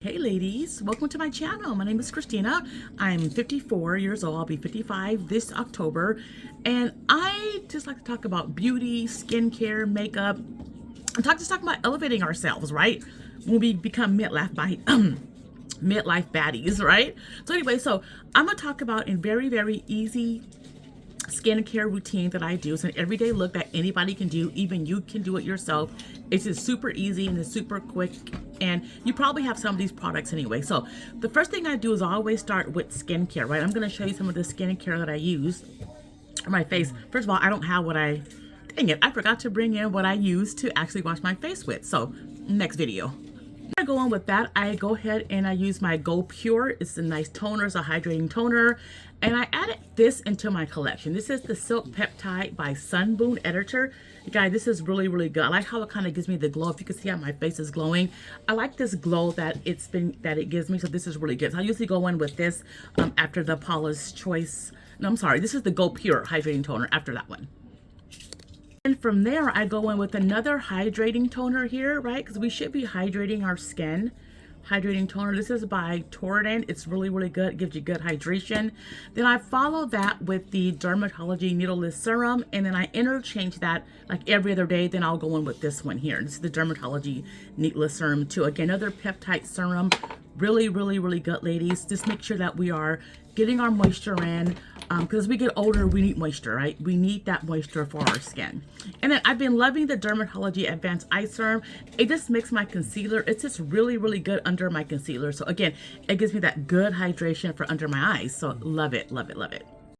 Hey ladies, welcome to my channel. My name is Christina. I'm 54 years old. I'll be 55 this October. And I just like to talk about beauty, skincare, makeup. I'm just talking about elevating ourselves, right? When we become midlife baddies, right? So anyway, I'm gonna talk about a very easy skincare routine that I do. It's an everyday look that anybody can do. Even you can do it yourself. It's just super easy and it's super quick. And you probably have some of these products anyway. So the first thing I do is I always start with skincare, right? I'm going to show you some of the skincare that I use for my face. First of all, I don't have dang it, I forgot to bring in what I use to actually wash my face with. So next video. I go on with that, I go ahead and I use my Go Pure. It's a nice toner, it's a hydrating toner. And I added this into my collection. This is the Silk Peptide by Sunboon Editor. Guys, this is really good. I like how it kind of gives me the glow. If you can see how my face is glowing, I like this glow that it gives me. So this is really good. So I usually go in with this after the Paula's Choice. No, I'm sorry. This is the Go Pure hydrating toner after that one. And from there, I go in with another hydrating toner here, right? Because we should be hydrating our skin. Hydrating toner. This is by Torrident. It's really good. It gives you good hydration. Then I follow that with the Dermatology Needleless Serum, and then I interchange that like every other day. Then I'll go in with this one here. This is the Dermatology Needleless Serum too. Again, another peptide serum. Really good, ladies. Just make sure that we are getting our moisture in. Because as we get older, we need moisture, right? We need that moisture for our skin. And then I've been loving the Dermatology Advanced Eye Serum. It just makes my concealer, it's just really good under my concealer. So again, it gives me that good hydration for under my eyes. So love it.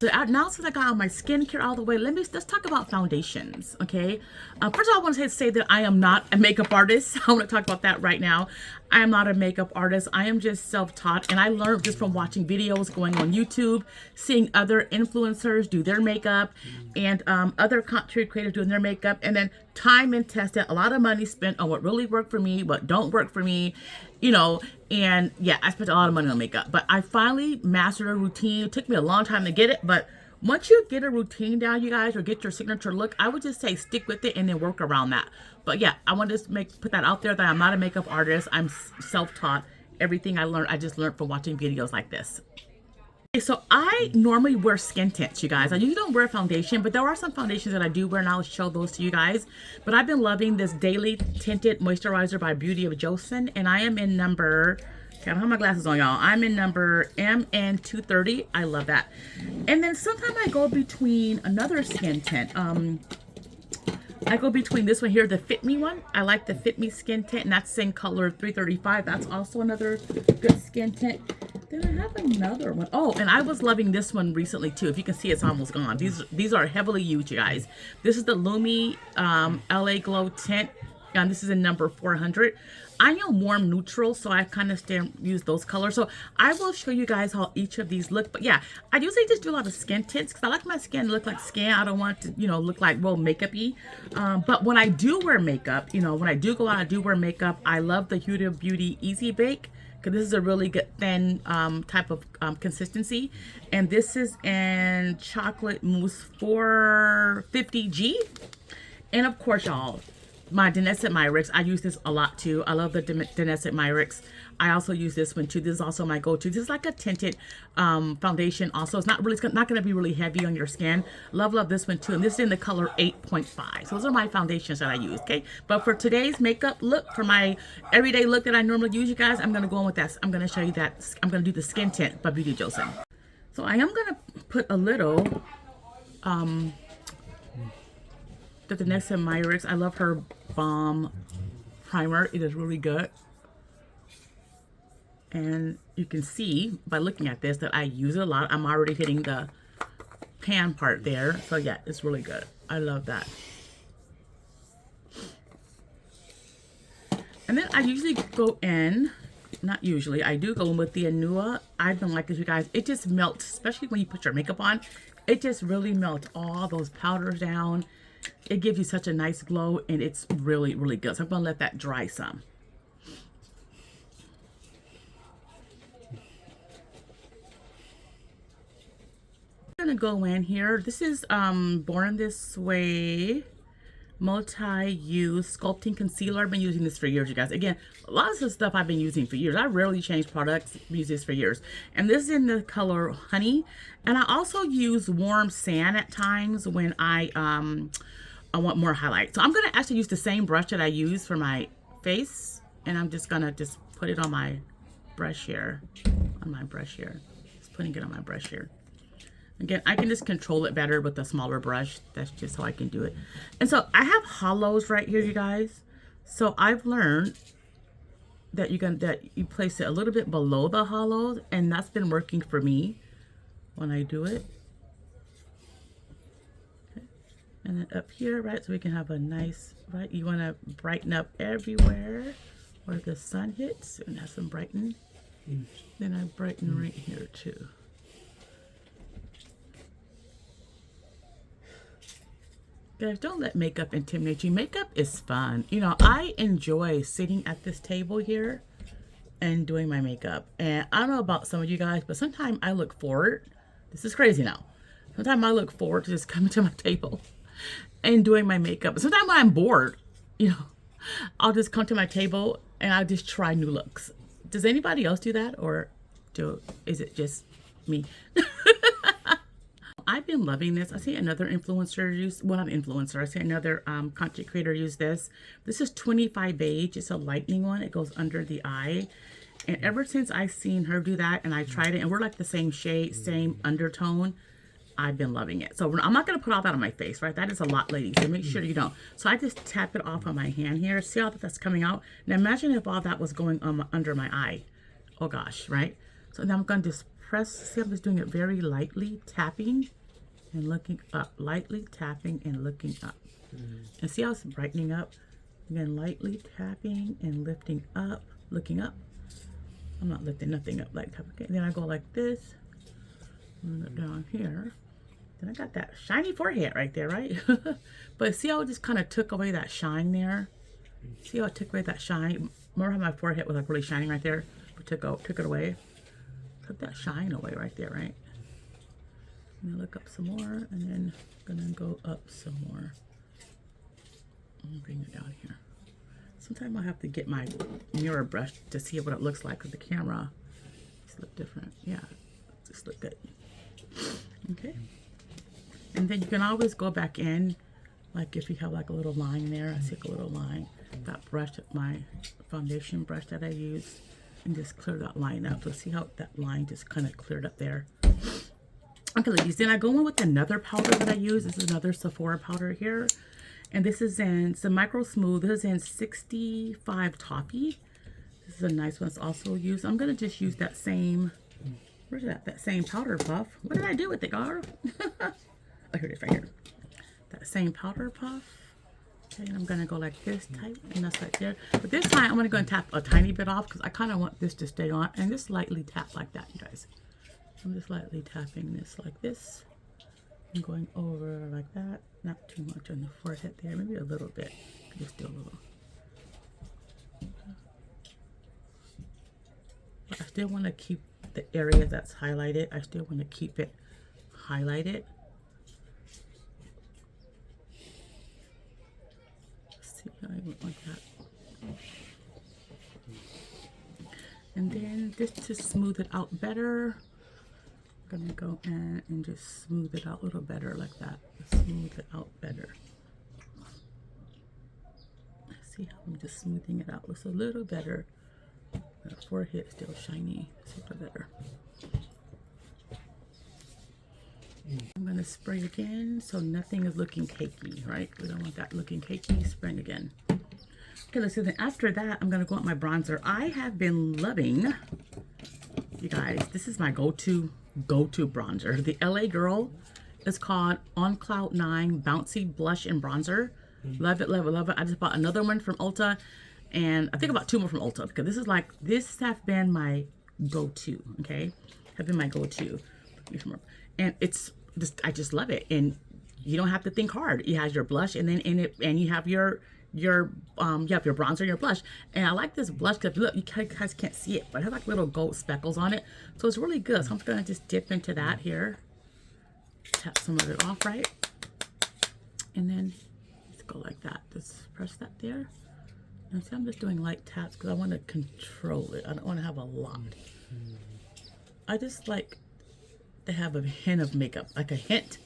So now since I got all my skincare all the way, let's talk about foundations, okay? First of all, I want to say that I am not a makeup artist. I want to talk about that right now. I am not a makeup artist. I am just self-taught, and I learned just from watching videos, going on YouTube, seeing other influencers do their makeup, and other content creators doing their makeup, and then time and tested, a lot of money spent on what really worked for me, what don't work for me, you know. And yeah, I spent a lot of money on makeup, but I finally mastered a routine. It took me a long time to get it, but once you get a routine down, you guys, or get your signature look, I would just say stick with it and then work around that. But yeah, I want to put that out there that I'm not a makeup artist. I'm self-taught. Everything I learned, I just learned from watching videos like this. Okay, so I normally wear skin tints, you guys. I usually don't wear foundation, but there are some foundations that I do wear, and I'll show those to you guys. But I've been loving this Daily Tinted Moisturizer by Beauty of Joseon, and I am in number, okay, I don't have my glasses on, y'all. I'm in number MN230. I love that. And then sometimes I go between another skin tint. I go between this one here, the Fit Me one. I like the Fit Me skin tint, and that's in color 335. That's also another good skin tint. Then I have another one. Oh, and I was loving this one recently too. If you can see, it's almost gone. These are heavily used, you guys. This is the Lumi LA Glow tint, and this is in number 400. I am warm neutral, so I kind of use those colors. So I will show you guys how each of these look. But yeah, I usually just do a lot of skin tints because I like my skin to look like skin. I don't want to, look like real makeup-y. But when I do wear makeup, when I do go out, I do wear makeup. I love the Huda Beauty Easy Bake, because this is a really good thin type of consistency. And this is in Chocolate Mousse 450G. And of course, y'all, my Danessa Myricks, I use this a lot too. I love the Danessa Myricks. I also use this one too. This is also my go-to. This is like a tinted foundation also. It's not going to be really heavy on your skin. Love this one too. And this is in the color 8.5. So those are my foundations that I use, okay? But for today's makeup look, for my everyday look that I normally use, you guys, I'm going to go on with that. I'm going to show you that. I'm going to do the skin tint by Beauty Joseon. So I am going to put a little the Danessa Myricks. I love her Balm primer. It is really good. And you can see by looking at this that I use it a lot. I'm already hitting the pan part there. So yeah, it's really good. I love that. And then I usually go in, not usually, I do go in with the Anua. I've been like this, you guys. It just melts, especially when you put your makeup on. It just really melts all those powders down. It gives you such a nice glow, and it's really good. So I'm going to let that dry some. I'm going to go in here. This is Born This Way multi-use sculpting concealer. I've been using this for years, you guys. Again, lots of stuff I've been using for years. I rarely change products. I've used this for years. And this is in the color Honey. And I also use Warm Sand at times when I want more highlight. So I'm going to actually use the same brush that I use for my face. And I'm just going to just put it on my brush here. Just putting it on my brush here. Again, I can just control it better with a smaller brush. That's just how I can do it. And so I have hollows right here, you guys. So I've learned that you place it a little bit below the hollows, and that's been working for me when I do it. Okay. And then up here, right, so we can have a nice, right, you want to brighten up everywhere where the sun hits and have some brighten. Then I brighten right here too. Guys, don't let makeup intimidate you. Makeup is fun. You know, I enjoy sitting at this table here and doing my makeup. And I don't know about some of you guys, but sometimes I look forward. This is crazy now. Sometimes I look forward to just coming to my table and doing my makeup. Sometimes when I'm bored, you know, I'll just come to my table and I'll just try new looks. Does anybody else do that, or is it just me? I've been loving this. I see another influencer use, well, not influencer, I see another content creator use this. This is 25 Beige. It's a lightning one. It goes under the eye. And ever since I've seen her do that and I tried it, and we're like the same shade, same undertone, I've been loving it. So I'm not going to put all that on my face, right? That is a lot, ladies. So make sure you don't. So I just tap it off on my hand here. See how that's coming out? Now imagine if all that was going under my eye. Oh gosh, right? So now I'm going to just press. See, I'm just doing it very lightly, tapping and looking up, lightly tapping and looking up. And see how it's brightening up? Again, lightly tapping and lifting up, looking up. I'm not lifting nothing up like that. Okay, then I go like this, and down here. Then I got that shiny forehead right there, right? But see how it just kind of took away that shine there? See how it took away that shine? Remember how my forehead was like really shining right there? But took it away. Took that shine away right there, right? I'm gonna look up some more, and then I'm gonna go up some more. I'm gonna bring it down here. Sometimes I'll have to get my mirror brush to see what it looks like with the camera. Just look different. Yeah, just look good. Okay. And then you can always go back in, like if you have like a little line there. I see like a little line. That brush, my foundation brush that I use, and just clear that line up. So see how that line just kind of cleared up there. Okay, ladies, then I go in with another powder that I use. This is another Sephora powder here. And this is it's a Micro Smooth. This is in 65 Toffee. This is a nice one. It's also used. I'm going to just use that same, where's that? That same powder puff. What did I do with it, Gar? Oh, here it is right here. That same powder puff. Okay, and I'm going to go like this type, and that's right there. But this time, I'm going to go and tap a tiny bit off because I kind of want this to stay on. And just lightly tap like that, you guys. I'm just lightly tapping this like this. I'm going over like that. Not too much on the forehead there. Maybe a little bit. Just do a little. But I still want to keep the area that's highlighted. I still want to keep it highlighted. Let's see how I went like that. And then just to smooth it out better, I'm gonna go in and just smooth it out a little better like that. Smooth it out better. See how I'm just smoothing it out. Looks a little better. The forehead is still shiny. Super better. I'm gonna spray again so nothing is looking cakey, right? We don't want that looking cakey. Spraying again. Okay, let's see. Then after that, I'm gonna go with my bronzer. I have been loving, you guys, this is my go-to bronzer. The LA Girl is called On Cloud 9 Bouncy Blush and Bronzer. Love it, love it, love it. I just bought another one from Ulta, and I think about 2 more from Ulta because this have been my go-to. Okay, have been my go-to, and it's just, I just love it. And you don't have to think hard. It has your blush, and then in it, and you have your bronzer and your blush. And I like this blush because look, you guys can't see it, but it has like little gold speckles on it, so it's really good. So I'm gonna just dip into that here, tap some of it off, right, and then just go like that. Just press that there. And see, I'm just doing light taps because I want to control it. I don't want to have a lot. I just like to have a hint of makeup, like a hint.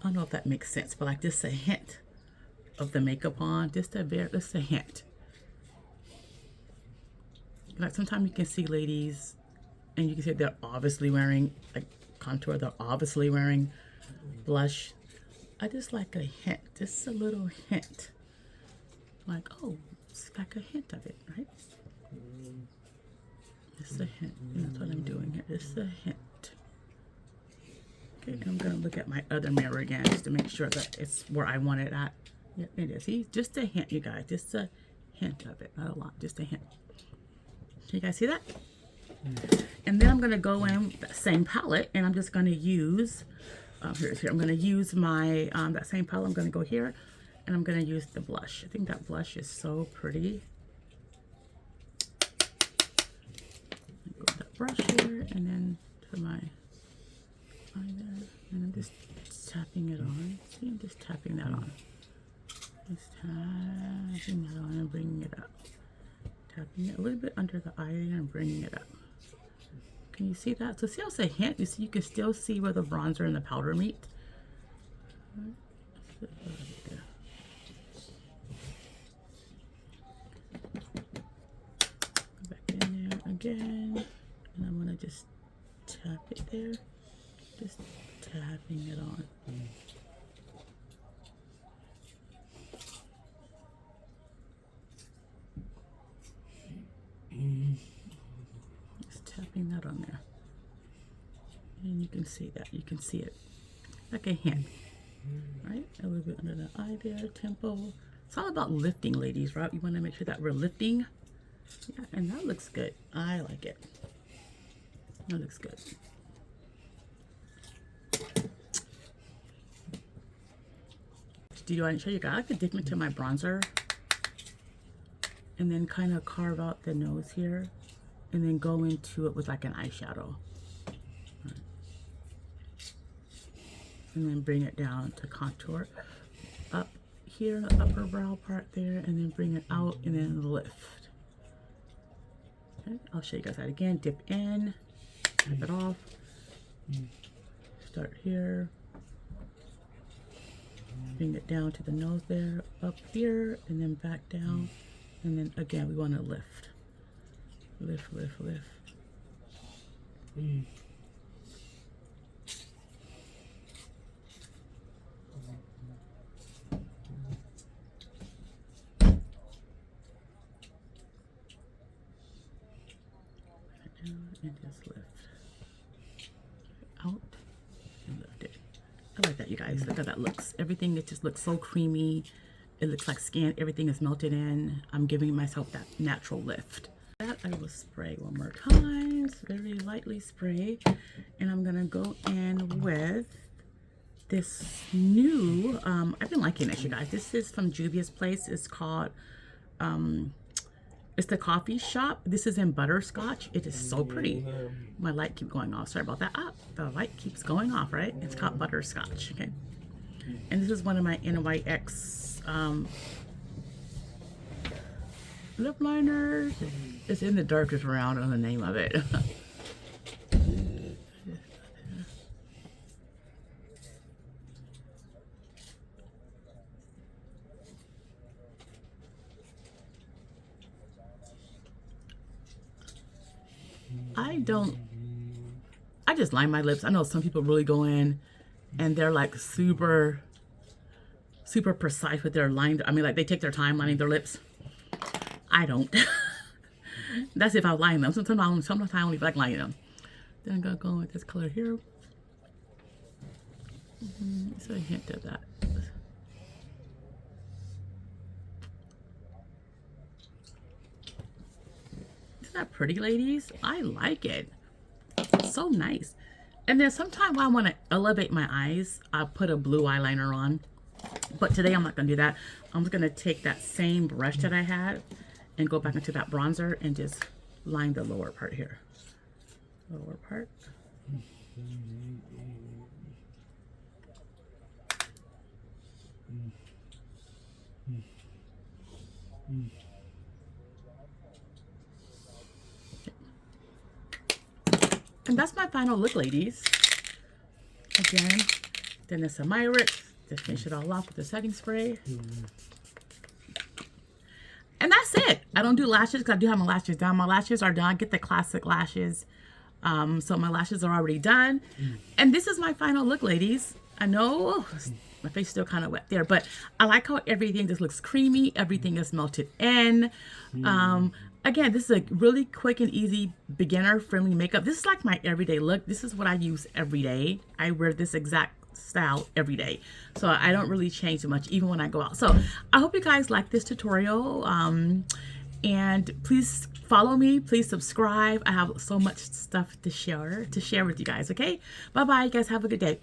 I don't know if that makes sense, but like just a hint of the makeup on, just a hint. Like sometimes you can see ladies and you can see they're obviously wearing like contour, they're obviously wearing blush. I just like a hint, just a little hint. Like, oh, it's like a hint of it, right? Just a hint. And that's what I'm doing here. Just a hint. Okay, and I'm gonna look at my other mirror again just to make sure that it's where I want it at. Yeah, it is. See, just a hint, you guys. Just a hint of it, not a lot. Just a hint. Can you guys see that? And then I'm gonna go in that same palette, and I'm just gonna use. Here. I'm gonna use my that same palette. I'm gonna go here. And I'm going to use the blush. I think that blush is so pretty. Go with that brush here and then to my eye there. And I'm just tapping it on. See, I'm just tapping that on. Just tapping that on and bringing it up. Tapping it a little bit under the eye there and bringing it up. Can you see that? So see how it's a hint? You see, you can still see where the bronzer and the powder meet. Again, and I'm gonna just tap it there, just tapping it on. Just tapping that on there, and you can see that. You can see it like a hint, right? A little bit under the eye there, temple. It's all about lifting, ladies, right? You want to make sure that we're lifting. Yeah, and that looks good. I like it. That looks good. Do you want to show you guys? I like to dip into my bronzer and then kind of carve out the nose here and then go into it with like an eyeshadow. And then bring it down to contour up here in the upper brow part there and then bring it out and then lift. I'll show you guys that again. Dip in, tap it off, start here, bring it down to the nose there, up here, and then back down, and then again we want to lift, lift, lift, lift. And just lift out and lift it. I like that, you guys. Look how that looks. Everything, it just looks so creamy. It looks like skin. Everything is melted in. I'm giving myself that natural lift. That I will spray one more time. It's very lightly spray. And I'm gonna go in with this new, I've been liking this, you guys. This is from Juvia's Place. It's called, it's the coffee shop. This is in butterscotch. It is so pretty. My light keeps going off. Sorry about that. Ah, the light keeps going off, right? It's called butterscotch. Okay. And this is one of my NYX lip liners. It's in the darkest round on the name of it. I just line my lips. I know some people really go in and they're like super precise with their line. I mean, like they take their time lining their lips. I don't. That's if I line them. Sometimes I only like lining them. Then I'm gonna go with this color here. So a hint of that. Isn't that pretty, ladies? I like it. It's so nice. And then sometimes when I want to elevate my eyes, I put a blue eyeliner on. But today I'm not going to do that. I'm just going to take that same brush that I had and go back into that bronzer and just line the lower part here. Lower part. And that's my final look, ladies. Again, then there's some Myricks. Just finish it all off with the setting spray. And that's it. I don't do lashes because I do have my lashes done. My lashes are done. Get the classic lashes. So my lashes are already done. And this is my final look, ladies. I know my face is still kind of wet there, but I like how everything just looks creamy. Everything is melted in. Again, this is a really quick and easy beginner-friendly makeup. This is like my everyday look. This is what I use every day. I wear this exact style every day, so I don't really change much even when I go out. So I hope you guys like this tutorial, and please follow me, please subscribe. I have so much stuff to share with you guys. Okay, bye bye, you guys, have a good day.